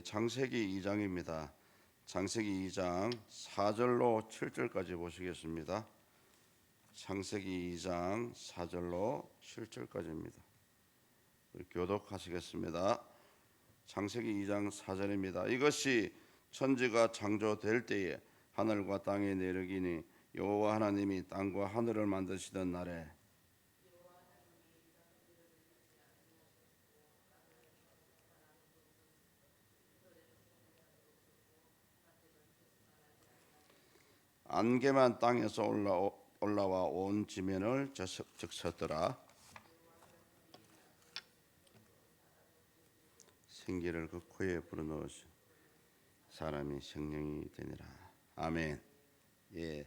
창세기 2장입니다. 창세기 2장 4절로 7절까지 보시겠습니다. 창세기 2장 4절로 7절까지입니다. 교독하시겠습니다. 창세기 2장 4절입니다. 이것이 천지가 창조될 때에 하늘과 땅에 내르기니 여호와 하나님이 땅과 하늘을 만드시던 날에 안개만 땅에서 올라와 온 지면을 적셨더라. 생기를 그 코에 불어넣으시 사람이 생명이 되니라. 아멘. 예,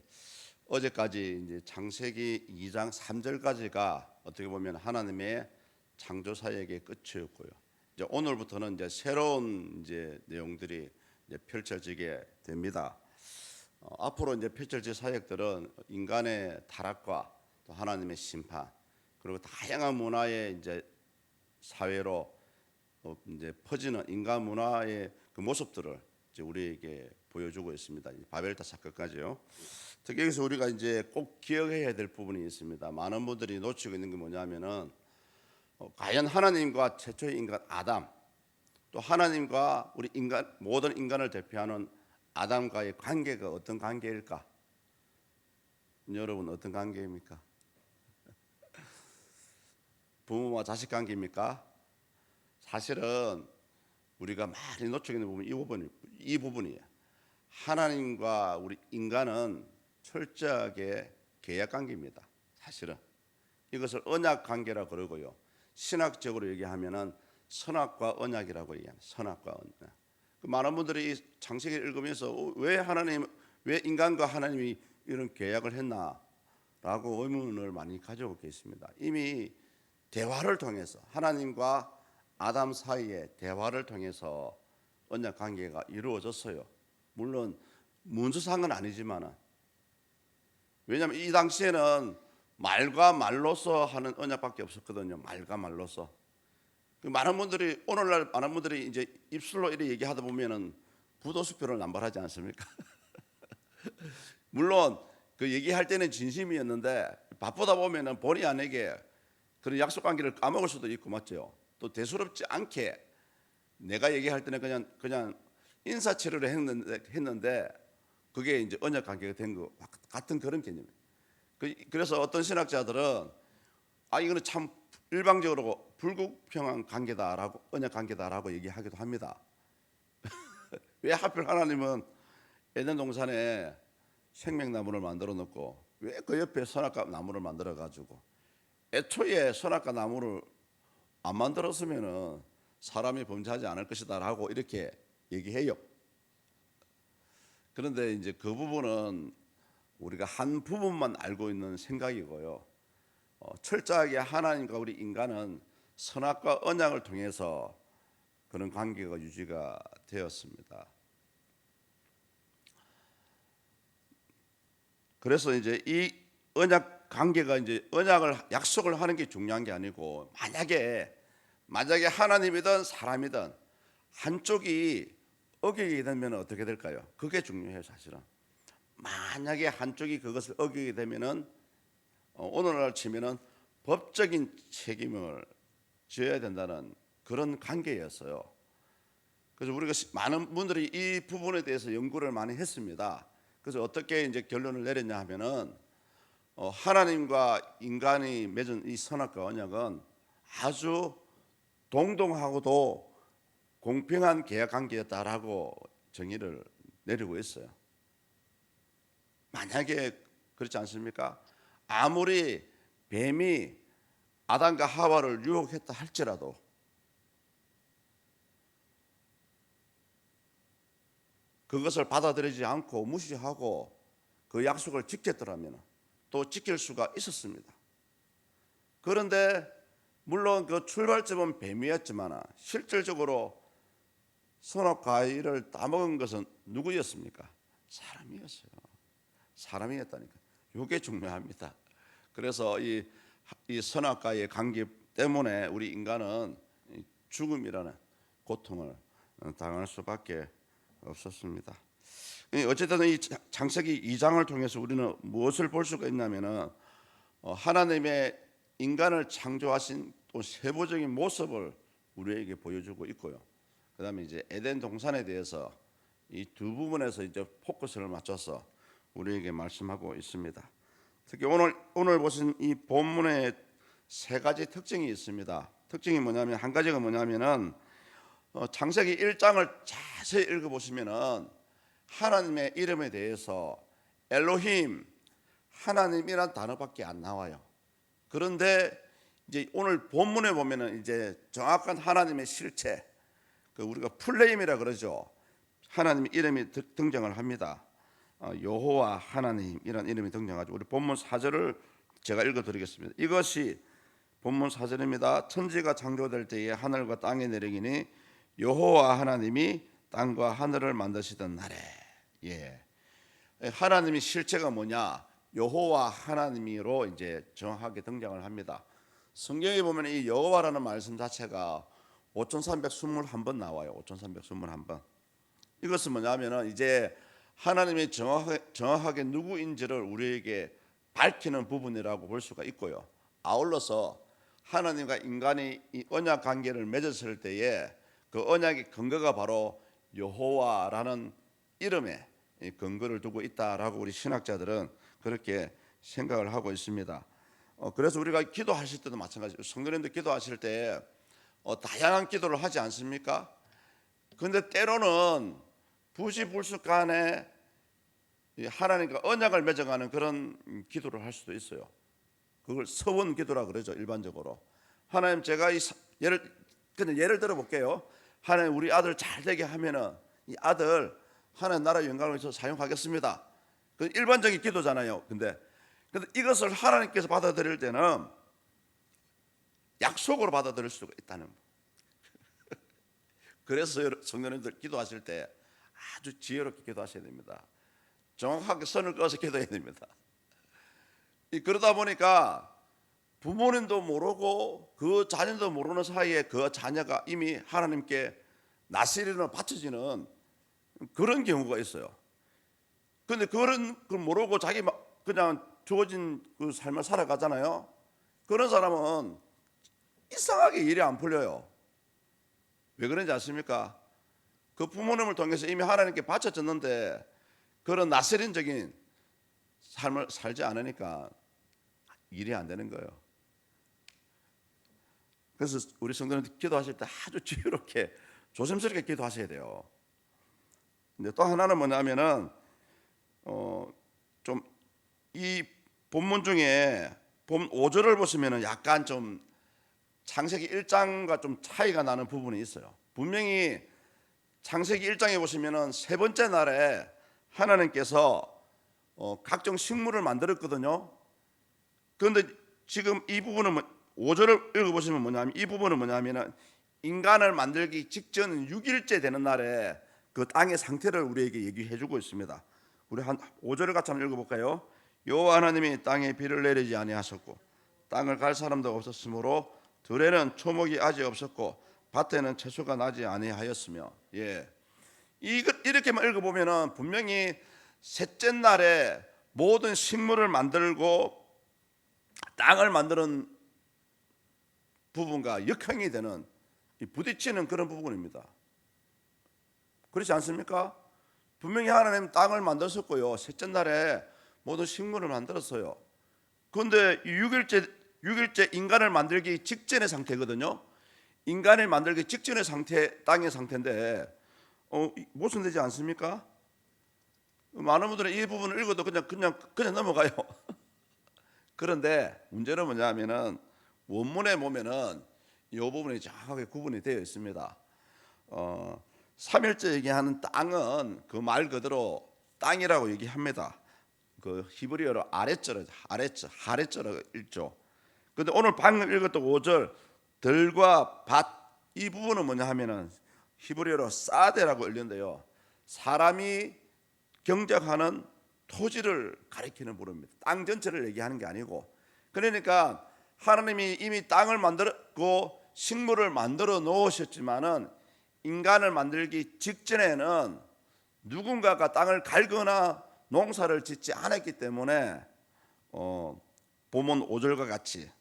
어제까지 이제 창세기 2장 3절까지가 어떻게 보면 하나님의 창조 사역의 끝이었고요. 이제 오늘부터는 이제 새로운 이제 내용들이 이제 펼쳐지게 됩니다. 앞으로 이제 펼쳐질 사역들은 인간의 타락과 또 하나님의 심판, 그리고 다양한 문화의 이제 사회로 이제 퍼지는 인간 문화의 그 모습들을 이제 우리에게 보여주고 있습니다. 바벨탑 사건까지요. 특히 여기서 우리가 이제 꼭 기억해야 될 부분이 있습니다. 많은 분들이 놓치고 있는 게 뭐냐면은 과연 하나님과 최초의 인간 아담, 또 하나님과 우리 인간 모든 인간을 대표하는 아담과의 관계가 어떤 관계일까? 여러분 어떤 관계입니까? 부모와 자식 관계입니까? 사실은 우리가 많이 놓치고 있는 부분이 이 부분이에요. 하나님과 우리 인간은 철저하게 계약 관계입니다. 사실은 이것을 언약 관계라 그러고요. 신학적으로 얘기하면은 선악과 언약이라고 얘기합니다. 선악과 언약. 많은 분들이 창세기를 읽으면서 왜 인간과 하나님이 이런 계약을 했나라고 의문을 많이 가지고 계십니다. 이미 대화를 통해서 하나님과 아담 사이의 대화를 통해서 언약 관계가 이루어졌어요. 물론 문서상은 아니지만은, 왜냐하면 이 당시에는 말과 말로서 하는 언약밖에 없었거든요. 말과 말로서. 많은 분들이 오늘날 많은 분들이 이제 입술로 이렇게 얘기하다 보면은 부도수표를 남발하지 않습니까? 물론 그 얘기할 때는 진심이었는데 바쁘다 보면은 본의 아니게 그런 약속 관계를 까먹을 수도 있고, 맞죠? 또 대수롭지 않게 내가 얘기할 때는 그냥 인사치레를 했는데 그게 이제 언약 관계가 된 것 같은 그런 개념이에요. 그래서 어떤 신학자들은 이거는 참 일방적으로 불공평한 관계다라고, 언약 관계다라고 얘기하기도 합니다. 왜 하필 하나님은 에덴 동산에 생명나무를 만들어 놓고 왜 그 옆에 선악과 나무를 만들어 가지고 애초에 선악과 나무를 안 만들었으면은 사람이 범죄하지 않을 것이다라고 이렇게 얘기해요. 그런데 이제 그 부분은 우리가 한 부분만 알고 있는 생각이고요. 철저하게 하나님과 우리 인간은 선악과 언약을 통해서 그런 관계가 유지가 되었습니다. 그래서 이제 이 언약 관계가 이제 약속을 하는 게 중요한 게 아니고, 만약에 하나님이든 사람이든 한쪽이 어기게 되면 어떻게 될까요? 그게 중요해요, 사실은. 만약에 한쪽이 그것을 어기게 되면은 오늘날 치면은 법적인 책임을 져야 된다는 그런 관계였어요. 그래서 우리가 많은 분들이 이 부분에 대해서 연구를 많이 했습니다. 그래서 어떻게 이제 결론을 내렸냐 하면은 하나님과 인간이 맺은 이 선악과 언약은 아주 동등하고도 공평한 계약 관계였다라고 정의를 내리고 있어요. 만약에 그렇지 않습니까? 아무리 뱀이 아담과 하와를 유혹했다 할지라도 그것을 받아들이지 않고 무시하고 그 약속을 지켰더라면 또 지킬 수가 있었습니다. 그런데 물론 그 출발점은 뱀이었지만 실질적으로 선악 과일을 따먹은 것은 누구였습니까? 사람이었어요. 사람이었다니까. 이게 중요합니다. 그래서 이 선악과의 관계 때문에 우리 인간은 죽음이라는 고통을 당할 수밖에 없었습니다. 어쨌든 이 창세기 2장을 통해서 우리는 무엇을 볼 수가 있냐면은 하나님의 인간을 창조하신 또 세부적인 모습을 우리에게 보여주고 있고요. 그다음에 이제 에덴 동산에 대해서 이 두 부분에서 이제 포커스를 맞춰서 우리에게 말씀하고 있습니다. 특히 오늘 보신 이 본문에 세 가지 특징이 있습니다. 특징이 뭐냐면 한 가지가 뭐냐면은 창세기 1장을 자세히 읽어보시면은 하나님의 이름에 대해서 엘로힘 하나님이란 단어밖에 안 나와요. 그런데 이제 오늘 본문에 보면은 이제 정확한 하나님의 실체, 그 우리가 풀네임이라 그러죠. 하나님의 이름이 등장을 합니다. 여호와 하나님이란 이름이 등장하죠. 우리 본문 4절을 제가 읽어드리겠습니다. 이것이 본문 4절입니다. 천지가 창조될 때에 하늘과 땅이 내리기니 여호와 하나님이 땅과 하늘을 만드시던 날에. 예. 하나님의 실체가 뭐냐? 여호와 하나님으로 이제 정확하게 등장을 합니다. 성경에 보면 이 여호와라는 말씀 자체가 5321번 나와요. 5321번. 이것은 뭐냐면은 이제 하나님이 정확하게 누구인지를 우리에게 밝히는 부분이라고 볼 수가 있고요. 아울러서 하나님과 인간이 이 언약 관계를 맺었을 때에 그 언약의 근거가 바로 여호와라는 이름에 근거를 두고 있다라고 우리 신학자들은 그렇게 생각을 하고 있습니다. 그래서 우리가 기도하실 때도 마찬가지로 성도님들 기도하실 때 다양한 기도를 하지 않습니까? 그런데 때로는 부시불식간에 하나님과 언약을 맺어가는 그런 기도를 할 수도 있어요. 그걸 서원 기도라 그러죠. 일반적으로 하나님 제가 예를 들어 볼게요. 하나님 우리 아들 잘 되게 하면은 이 아들 하나님 나라 영광을 위해서 사용하겠습니다. 그 일반적인 기도잖아요. 근데 이것을 하나님께서 받아들일 때는 약속으로 받아들일 수가 있다는 거. 그래서 성도님들 기도하실 때 아주 지혜롭게 기도하셔야 됩니다. 정확하게 선을 그어서 기도해야 됩니다. 그러다 보니까 부모님도 모르고 그 자녀도 모르는 사이에 그 자녀가 이미 하나님께 나시리로 바쳐지는 그런 경우가 있어요. 그런데 그걸 모르고 자기 그냥 주어진 그 삶을 살아가잖아요. 그런 사람은 이상하게 일이 안 풀려요. 왜 그런지 아십니까? 그 부모님을 통해서 이미 하나님께 바쳐졌는데 그런 나세린적인 삶을 살지 않으니까 일이 안 되는 거예요. 그래서 우리 성도님들 기도하실 때 아주 지혜롭게 조심스럽게 기도하셔야 돼요. 근데 또 하나는 뭐냐면은 좀 이 본문 중에 본 5절을 보시면은 약간 좀 창세기 1장과 좀 차이가 나는 부분이 있어요. 분명히 창세기 1장에 보시면은 세 번째 날에 하나님께서 각종 식물을 만들었거든요. 그런데 지금 이 부분은 5절을 읽어보시면 뭐냐면 이 부분은 뭐냐면은 인간을 만들기 직전 6일째 되는 날에 그 땅의 상태를 우리에게 얘기해주고 있습니다. 우리 한 5절을 같이 한번 읽어볼까요? 여호와 하나님이 땅에 비를 내리지 아니하셨고 땅을 갈 사람도 없었으므로 들에는 초목이 아직 없었고 밭에는 채소가 나지 아니하였으며. 예, 이렇게만 읽어보면은 분명히 셋째 날에 모든 식물을 만들고 땅을 만드는 부분과 역행이 되는 부딪히는 그런 부분입니다. 그렇지 않습니까? 분명히 하나님 땅을 만드셨고요. 셋째 날에 모든 식물을 만들었어요. 그런데 6일째 인간을 만들기 직전의 상태거든요. 인간을 만들기 직전의 상태, 땅의 상태인데 모순되지 않습니까? 많은 분들은 이 부분을 읽어도 그냥 넘어가요. 그런데 문제는 뭐냐면은 원문에 보면은 이 부분이 정확하게 구분이 되어 있습니다. 3일째 얘기하는 땅은 그 말 그대로 땅이라고 얘기합니다. 그 히브리어로 하레츠라고 읽죠. 그런데 오늘 방금 읽었던 5절 들과 밭 이 부분은 뭐냐 하면은 히브리어로 사데라고 읽는데요. 사람이 경작하는 토지를 가리키는 부릅니다. 땅 전체를 얘기하는 게 아니고, 그러니까 하나님이 이미 땅을 만들었고 식물을 만들어 놓으셨지만은 인간을 만들기 직전에는 누군가가 땅을 갈거나 농사를 짓지 않았기 때문에 본문 5절과 같이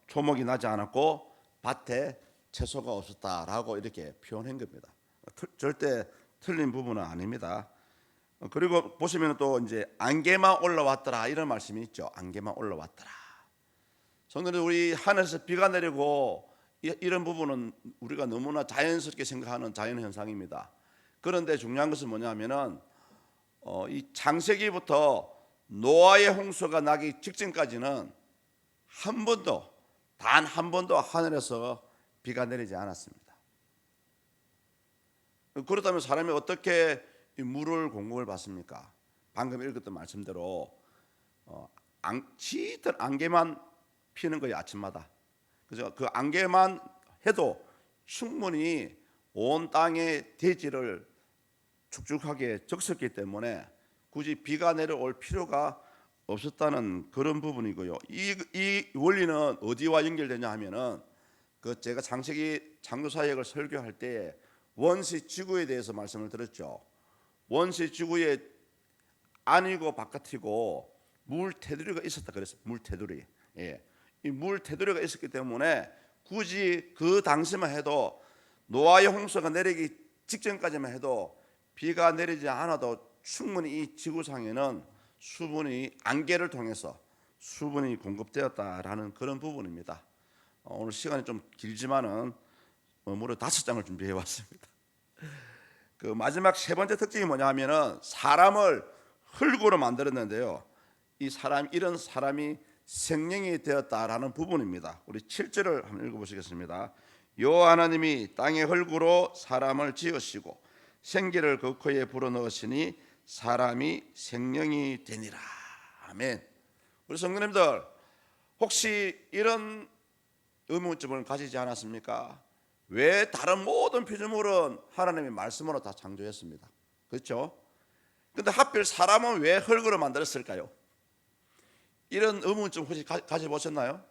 초목이 나지 않았고 밭에 채소가 없었다라고 이렇게 표현한 겁니다. 절대 틀린 부분은 아닙니다. 그리고 보시면 또 이제 안개만 올라왔더라 이런 말씀이 있죠. 안개만 올라왔더라. 성도들, 우리 하늘에서 비가 내리고 이런 부분은 우리가 너무나 자연스럽게 생각하는 자연 현상입니다. 그런데 중요한 것은 뭐냐면은 이 창세기부터 노아의 홍수가 나기 직전까지는 단 한 번도 하늘에서 비가 내리지 않았습니다. 그렇다면 사람이 어떻게 물을 공급을 받습니까? 방금 읽었던 말씀대로 짙은 안개만 피는 거예요, 아침마다. 그죠? 그 안개만 해도 충분히 온 땅의 대지를 축축하게 적셨기 때문에 굳이 비가 내려올 필요가 없었다는 그런 부분이고요. 이 원리는 어디와 연결되냐 하면은 제가 창세기 창조사역을 설교할 때 원시 지구에 대해서 말씀을 드렸죠. 원시 지구에 안이고 바깥이고 물 테두리가 있었다 그랬어요. 물 테두리. 이 물 테두리가 있었기 때문에 굳이 그 당시만 해도 노아의 홍수가 내리기 직전까지만 해도 비가 내리지 않아도 충분히 이 지구상에는 수분이 안개를 통해서 수분이 공급되었다라는 그런 부분입니다. 오늘 시간이 좀 길지만은 무려 5장을 준비해 왔습니다. 그 마지막 세 번째 특징이 뭐냐 하면은 사람을 흙으로 만들었는데요. 이런 사람이 생명이 되었다라는 부분입니다. 우리 7절을 한번 읽어보시겠습니다. 여호와 하나님이 땅의 흙으로 사람을 지으시고 생기를 그 코에 불어넣으시니 사람이 생명이 되니라. 아멘. 우리 성도님들, 혹시 이런 의문점을 가지지 않았습니까? 왜 다른 모든 피조물은 하나님의 말씀으로 다 창조했습니다. 그렇죠? 근데 하필 사람은 왜 흙으로 만들었을까요? 이런 의문점 혹시 가져보셨나요?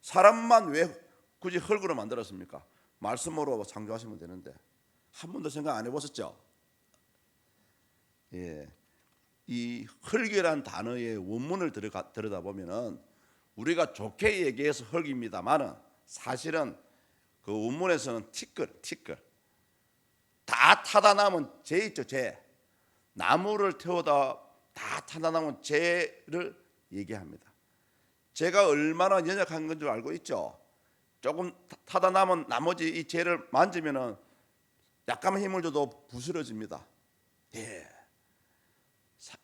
사람만 왜 굳이 흙으로 만들었습니까? 말씀으로 창조하시면 되는데 한 번도 생각 안 해보셨죠? 이 흙이란 단어의 원문을 들여다보면은 우리가 좋게 얘기해서 흙입니다만은 사실은 그 원문에서는 티끌 다 타다 남은 재 있죠. 재. 나무를 태우다 다 타다 남은 재를 얘기합니다. 재가 얼마나 연약한 건 줄 알고 있죠. 조금 타다 남은 나머지 이 재를 만지면은 약간만 힘을 줘도 부스러집니다.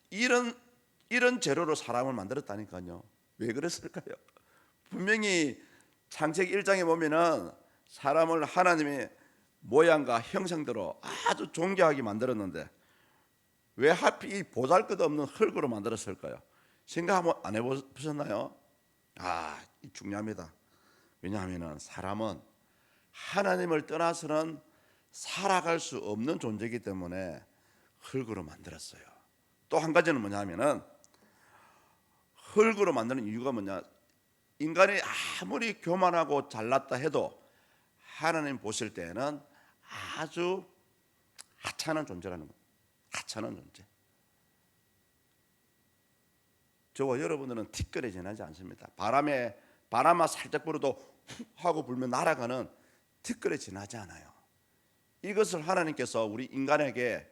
이런 재료로 사람을 만들었다니까요. 왜 그랬을까요? 분명히 창세기 1장에 보면은 사람을 하나님의 모양과 형상대로 아주 존귀하게 만들었는데 왜 하필 이 보잘것없는 흙으로 만들었을까요? 생각 한번 안 해보셨나요? 중요합니다. 왜냐하면 사람은 하나님을 떠나서는 살아갈 수 없는 존재이기 때문에 흙으로 만들었어요. 또 한 가지는 뭐냐면은 흙으로 만드는 이유가 뭐냐? 인간이 아무리 교만하고 잘났다 해도 하나님 보실 때는 아주 하찮은 존재라는 거예요. 하찮은 존재. 저와 여러분들은 티끌에 지나지 않습니다. 바람만 살짝 불어도 훅 하고 불면 날아가는 티끌에 지나지 않아요. 이것을 하나님께서 우리 인간에게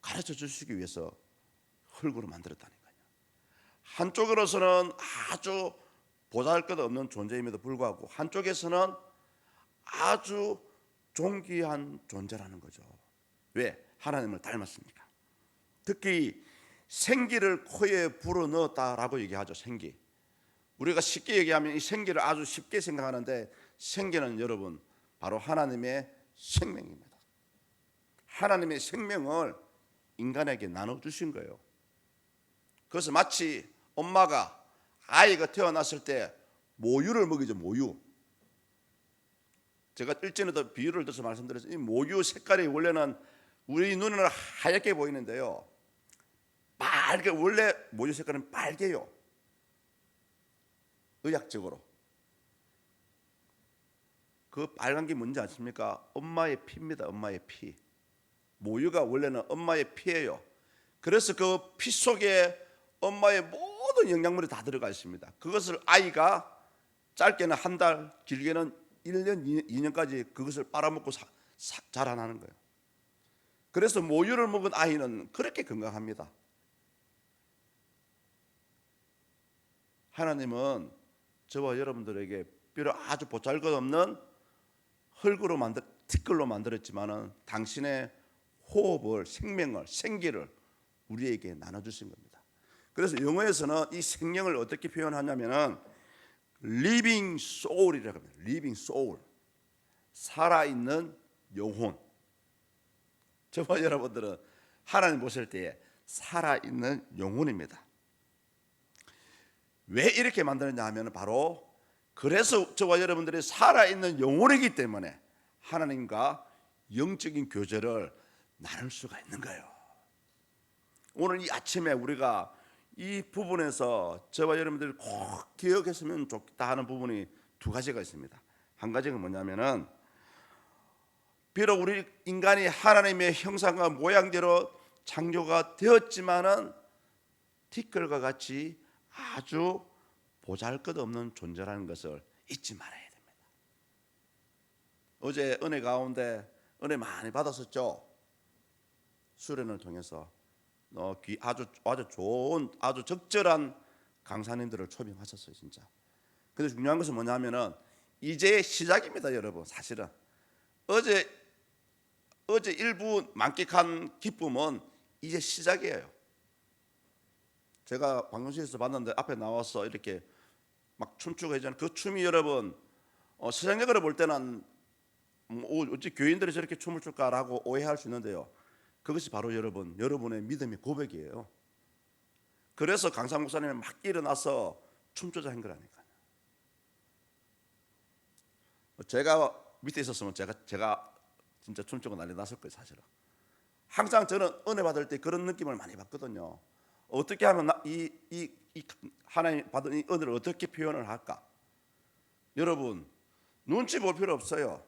가르쳐 주시기 위해서 흙으로 만들었다니까요. 한쪽으로서는 아주 보잘것없는 존재임에도 불구하고 한쪽에서는 아주 존귀한 존재라는 거죠. 왜? 하나님을 닮았으니까. 특히 생기를 코에 불어넣었다라고 얘기하죠. 생기. 우리가 쉽게 얘기하면 이 생기를 아주 쉽게 생각하는데 생기는 여러분 바로 하나님의 생명입니다. 하나님의 생명을 인간에게 나눠주신 거예요. 그래서 마치 엄마가 아이가 태어났을 때 모유를 먹이죠. 모유. 제가 일전에도 비유를 들어서 말씀드렸어요. 이 모유 색깔이 원래는 우리 눈에는 하얗게 보이는데요, 원래 모유 색깔은 빨개요. 의학적으로. 그 빨간 게 뭔지 아십니까? 엄마의 피입니다. 엄마의 피. 모유가 원래는 엄마의 피예요. 그래서 그 피 속에 엄마의 모든 영양물이 다 들어가 있습니다. 그것을 아이가 짧게는 한 달, 길게는 1년, 2년까지 그것을 빨아먹고 자라나는 거예요. 그래서 모유를 먹은 아이는 그렇게 건강합니다. 하나님은 저와 여러분들에게 비록 아주 보잘것없는 흙으로 티끌로 만들었지만은 당신의 호흡을, 생명을, 생기를 우리에게 나눠주신 겁니다. 그래서 영어에서는 이 생명을 어떻게 표현하냐면은 living soul이라고 합니다. living soul, 살아있는 영혼. 저와 여러분들은 하나님 보실 때에 살아있는 영혼입니다. 왜 이렇게 만드느냐 하면 바로 그래서 저와 여러분들이 살아있는 영혼이기 때문에 하나님과 영적인 교제를 나눌 수가 있는 거예요. 오늘 이 아침에 우리가 이 부분에서 저와 여러분들이 꼭 기억했으면 좋겠다 하는 부분이 두 가지가 있습니다. 한 가지가 뭐냐면은 비록 우리 인간이 하나님의 형상과 모양대로 창조가 되었지만은 티끌과 같이 아주 보잘것없는 존재라는 것을 잊지 말아야 됩니다. 어제 은혜 가운데 은혜 많이 받았었죠. 수련을 통해서 아주 좋은 아주 적절한 강사님들을 초빙하셨어요. 진짜. 근데 중요한 것은 뭐냐면은 이제 시작입니다. 여러분. 사실은 어제 일부 만끽한 기쁨은 이제 시작이에요. 제가 방송실에서 봤는데 앞에 나와서 이렇게 막 춤추고 하잖아요. 그 춤이 여러분 세상적으로 볼 때는 어찌 교인들이 저렇게 춤을 출까라고 오해할 수 있는데요. 그것이 바로 여러분의 믿음의 고백이에요. 그래서 강사 목사님이 막 일어나서 춤추자 한 거라니까요. 제가 밑에 있었으면 제가 진짜 춤추고 난리 났을 거예요. 사실은 항상 저는 은혜 받을 때 그런 느낌을 많이 받거든요. 어떻게 하면 이 하나님 받은 이 은혜를 어떻게 표현을 할까? 여러분 눈치 볼 필요 없어요.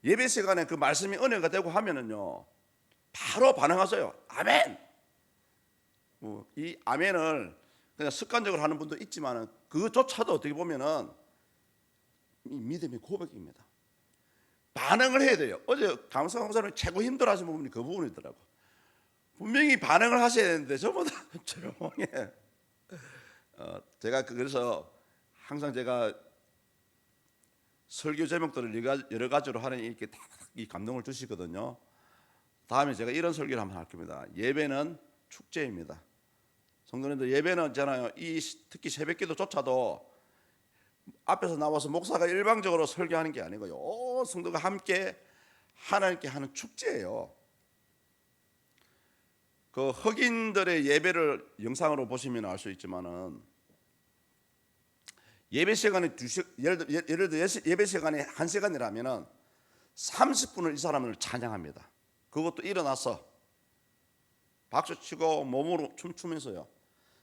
예배 시간에 그 말씀이 은혜가 되고 하면은요 바로 반응하세요. 아멘. 이 아멘을 그냥 습관적으로 하는 분도 있지만은 그조차도 어떻게 보면은 이 믿음의 고백입니다. 반응을 해야 돼요. 어제 강사 강사는 최고 힘들어하시는 부분이 그 부분이더라고. 분명히 반응을 하셔야 되는데 저보다 조용해. 제가 그래서 항상 제가 설교 제목들을 여러 가지로 하나님 이렇게 다 이 감동을 주시거든요. 다음에 제가 이런 설교를 한번 할 겁니다. 예배는 축제입니다. 성도님들 예배는 있잖아요. 특히 새벽기도조차도 앞에서 나와서 목사가 일방적으로 설교하는 게 아니고요. 온 성도가 함께 하나님께 하는 축제예요. 그 흑인들의 예배를 영상으로 보시면 알 수 있지만은 예배 시간이 예를 들어 예배 시간이 1시간이라면은 30분을 이 사람을 찬양합니다. 그것도 일어나서 박수 치고 몸으로 춤추면서요.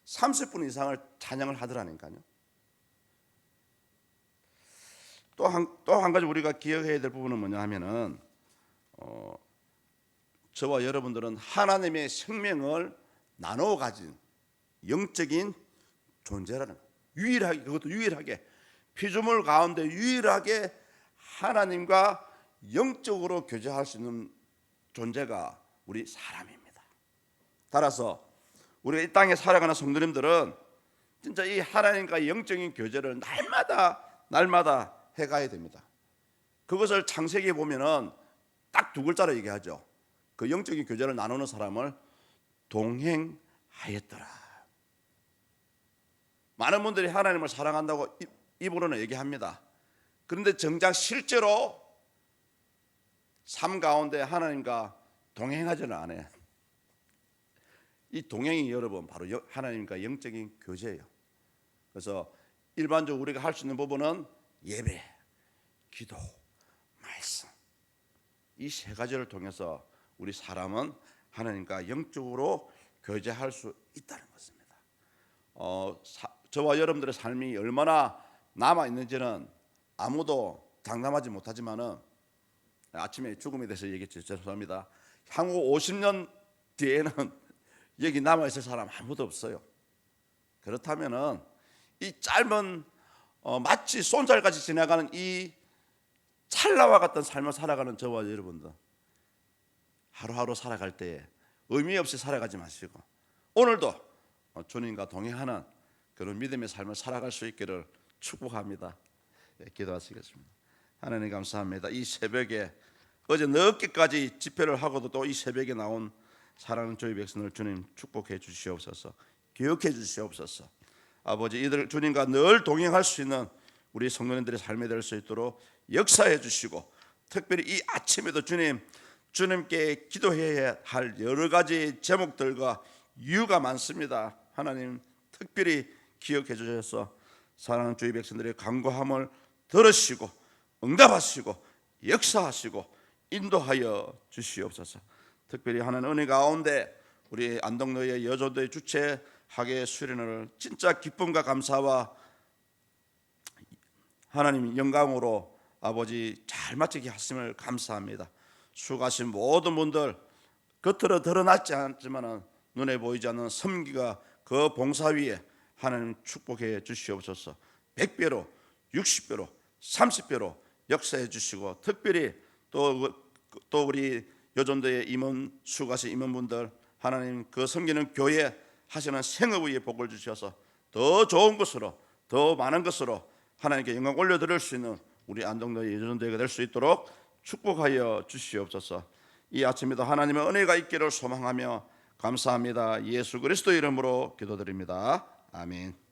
30분 이상을 찬양을 하더라니까요. 또 한 가지 우리가 기억해야 될 부분은 뭐냐 하면은 저와 여러분들은 하나님의 생명을 나눠 가진 영적인 존재라는 거예요. 유일하게 그것도 유일하게 피조물 가운데 유일하게 하나님과 영적으로 교제할 수 있는 존재가 우리 사람입니다. 따라서 우리가 이 땅에 살아가는 성도님들은 진짜 이 하나님과 영적인 교제를 날마다 해가야 됩니다. 그것을 창세기에 보면은 딱 두 글자로 얘기하죠. 그 영적인 교제를 나누는 사람을 동행하였더라. 많은 분들이 하나님을 사랑한다고 입으로는 얘기합니다. 그런데 정작 실제로 삶 가운데 하나님과 동행하지는 않아요. 이 동행이 여러분 바로 하나님과 영적인 교제예요. 그래서 일반적으로 우리가 할 수 있는 부분은 예배, 기도, 말씀 이 세 가지를 통해서 우리 사람은 하나님과 영적으로 교제할 수 있다는 것입니다. 저와 여러분들의 삶이 얼마나 남아 있는지는 아무도 장담하지 못하지만은 아침에 죽음에 대해서 얘기했죠. 죄송합니다. 향후 50년 뒤에는 여기 남아 있을 사람 아무도 없어요. 그렇다면은 이 짧은 마치 손살같이 지나가는 이 찰나와 같은 삶을 살아가는 저와 여러분들, 하루하루 살아갈 때에 의미 없이 살아가지 마시고 오늘도 주님과 동행하는 그런 믿음의 삶을 살아갈 수 있기를 축복합니다. 기도하시겠습니다. 하나님 감사합니다. 이 새벽에 어제 늦게까지 집회를 하고도 또 이 새벽에 나온 사랑하는 저희 백성을 주님 축복해 주시옵소서. 기억해 주시옵소서. 아버지, 이들 주님과 늘 동행할 수 있는 우리 성도님들의 삶이 될 수 있도록 역사해 주시고, 특별히 이 아침에도 주님께 기도해야 할 여러 가지 제목들과 이유가 많습니다. 하나님 특별히 기억해 주셔서 사랑하는 주의 백성들의 간구함을 들으시고 응답하시고 역사하시고 인도하여 주시옵소서. 특별히 하나님 은혜 가운데 우리 안동노예 여조도의 주체 학예 수련을 진짜 기쁨과 감사와 하나님 영광으로 아버지 잘 마치게 하심을 감사합니다. 수고하신 모든 분들, 겉으로 드러났지 않지만 눈에 보이지 않는 섬기가 그 봉사 위에 하나님 축복해 주시옵소서. 100배로 60배로 30배로 역사해 주시고, 특별히 또 우리 여전도의 임원, 수고하신 임원분들, 하나님 그 섬기는 교회 하시는 생업의 복을 주셔서 더 좋은 것으로, 더 많은 것으로 하나님께 영광 올려드릴 수 있는 우리 안동도의 여전도회가 될 수 있도록 축복하여 주시옵소서. 이 아침에도 하나님의 은혜가 있기를 소망하며 감사합니다. 예수 그리스도 이름으로 기도드립니다. 아멘.